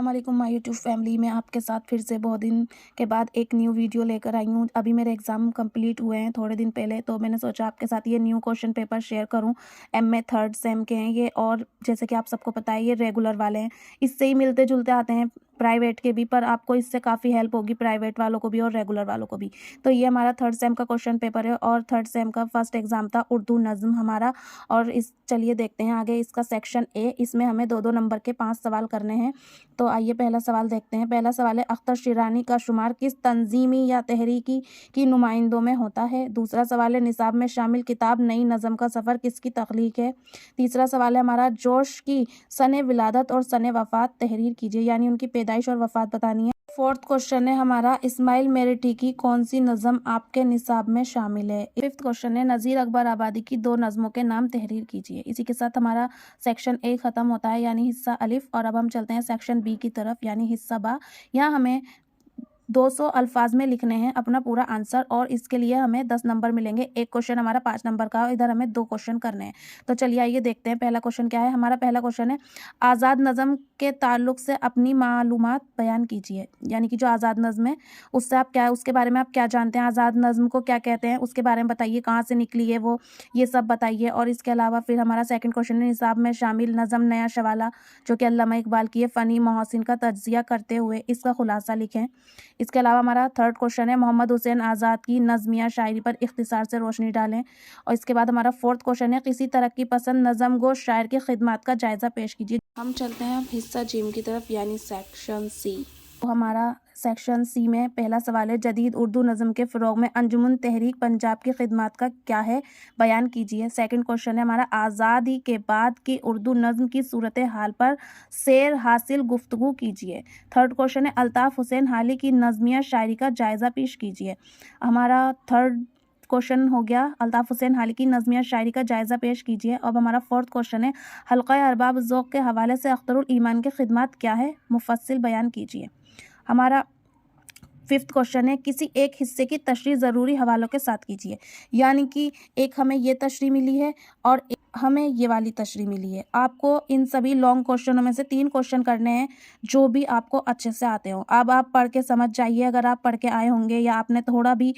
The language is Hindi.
अस्सलाम वालेकुम माय यूट्यूब फैमिली में आपके साथ फिर से बहुत दिन के बाद एक न्यू वीडियो लेकर आई हूँ। अभी मेरे एग्ज़ाम कंप्लीट हुए हैं थोड़े दिन पहले, तो मैंने सोचा आपके साथ ये न्यू क्वेश्चन पेपर शेयर करूँ। एमए थर्ड सेम के हैं ये, और जैसे कि आप सबको पता है ये रेगुलर वाले हैं, इससे ही मिलते जुलते आते हैं प्राइवेट के भी, पर आपको इससे काफ़ी हेल्प होगी प्राइवेट वालों को भी और रेगुलर वालों को भी। तो ये हमारा थर्ड सेम का क्वेश्चन पेपर है और थर्ड सेम का फर्स्ट एग्ज़ाम था उर्दू नज़्म हमारा। और इस चलिए देखते हैं आगे इसका सेक्शन ए। इसमें हमें 2-2 नंबर के 5 सवाल करने हैं। तो आइए पहला सवाल देखते हैं। पहला सवाल है, अख्तर शिरानी का शुमार किस तंजीमी या तहरीकी की नुमाइंदों में होता है। दूसरा सवाल है, निसाब में शामिल किताब नई नज़म का सफ़र किसकी तख्लीक है। तीसरा सवाल है हमारा, जोश की सने विलादत और सने वफ़ात तहरीर कीजिए, यानी उनकी पैदाइश और वफ़ात बतानी है। फोर्थ क्वेश्चन है हमारा, इस्माइल मेरठी की कौन सी नज़म आपके निसाब में शामिल है। फिफ्थ क्वेश्चन है, नज़ीर अकबर आबादी की 2 नज़मों के नाम तहरीर कीजिए। इसी के साथ हमारा सेक्शन ए खत्म होता है, यानी हिस्सा अलिफ, और अब हम चलते हैं सेक्शन बी की तरफ, यानी हिस्सा बा। यहाँ हमें 200 अल्फाज में लिखने हैं अपना पूरा आंसर, और इसके लिए हमें 10 नंबर मिलेंगे। एक क्वेश्चन हमारा 5 नंबर का, और इधर हमें 2 क्वेश्चन करने हैं। तो चलिए आइए देखते हैं पहला क्वेश्चन क्या है। हमारा पहला क्वेश्चन है, आज़ाद नज़म के ताल्लुक से अपनी मालूमात बयान कीजिए, यानी कि जो आज़ाद नज़म है उससे आप क्या, उसके बारे में आप क्या जानते हैं, आज़ाद नज़म को क्या कहते हैं, उसके बारे में बताइए, कहाँ से निकली है वो, ये सब बताइए। और इसके अलावा फिर हमारा सेकंड क्वेश्चन है, निसाब में शामिल नज़म नया शवाला जो कि अल्लामा इकबाल की है, फ़नी मोहसिन का तज्ज़िया करते हुए इसका खुलासा लिखें। इसके अलावा हमारा थर्ड क्वेश्चन है, मोहम्मद हुसैन आज़ाद की नज़मिया शायरी पर इख्तिसार से रोशनी डालें। और इसके बाद हमारा फोर्थ क्वेश्चन है, किसी तरक्की पसंद नज़म गो शायर की खिदमत का जायज़ा पेश कीजिए। हम चलते हैं अब हिस्सा जिम की तरफ, यानी सेक्शन सी। तो हमारा सेक्शन सी में पहला सवाल है, जदीद उर्दू नज़म के फ़रोग़ में अंजुमन तहरीक पंजाब की खिदमत का क्या है, बयान कीजिए। सेकंड क्वेश्चन है हमारा, आज़ादी के बाद की उर्दू नज़म की सूरत हाल पर सैर हासिल गुफ्तगू कीजिए। थर्ड क्वेश्चन है, अल्ताफ़ हुसैन हाली की नज़मिया शायरी का जायज़ा पेश कीजिए। हमारा थर्ड क्वेश्चन हो गया, अल्ताफ़ हुसैन हाली की नज़मिया शायरी का जायज़ा पेश कीजिए। अब हमारा फोर्थ क्वेश्चन है, हल्क़ा अरबाब ज़ौक़ के हवाले से अख्तरुल ईमान की खिदमत क्या है, मुफस्सिल बयान कीजिए। हमारा फिफ्थ क्वेश्चन है, किसी एक हिस्से की तशरीह ज़रूरी हवालों के साथ कीजिए, यानी कि एक हमें ये तशरीह मिली है और एक हमें ये वाली तशरीह मिली है। आपको इन सभी लॉन्ग क्वेश्चनों में से 3 क्वेश्चन करने हैं जो भी आपको अच्छे से आते हो। अब आप पढ़ के समझ जाइए, अगर आप पढ़ के आए होंगे या आपने थोड़ा भी